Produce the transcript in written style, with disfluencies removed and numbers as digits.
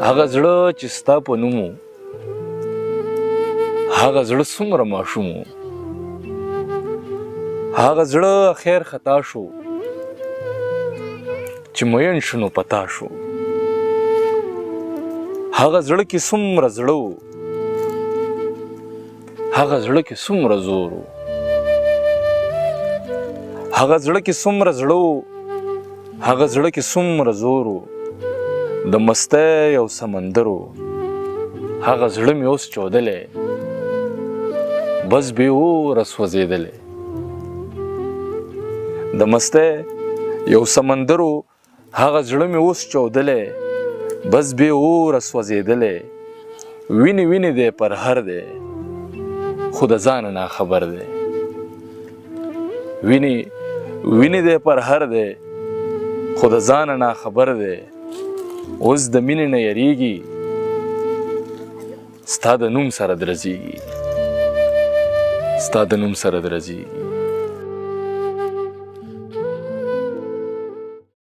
هغه زړه چې ستا په نوم و، هغه زړه څومره ماشوم و، هغه زړه خیر خطا شو چې مین شو نو پتا شو. هغه زړه کې څومره زړه و، هغه زړه کې څومره زور و، هغه زړه کې څومره زړه و، هغه زړه کې څومره زور و. د مستۍ یو سمندر و، هغه زړه مې اوس چودلی، بس بې اوره سوځېدلی. د مستۍ یو سمندر و، هغه زړه مې اوس چودلی، بس بې اوره سوځېدلی. وینې وینې دی پر هر دی، خو د ځانه ناخبر دی. وینې وینې دی پر هر دی، خو د ځانه ناخبر دی. اوس د مینې نه یریږي، ستا د نوم سره درځېږي، ستا د نوم سره درځېږي.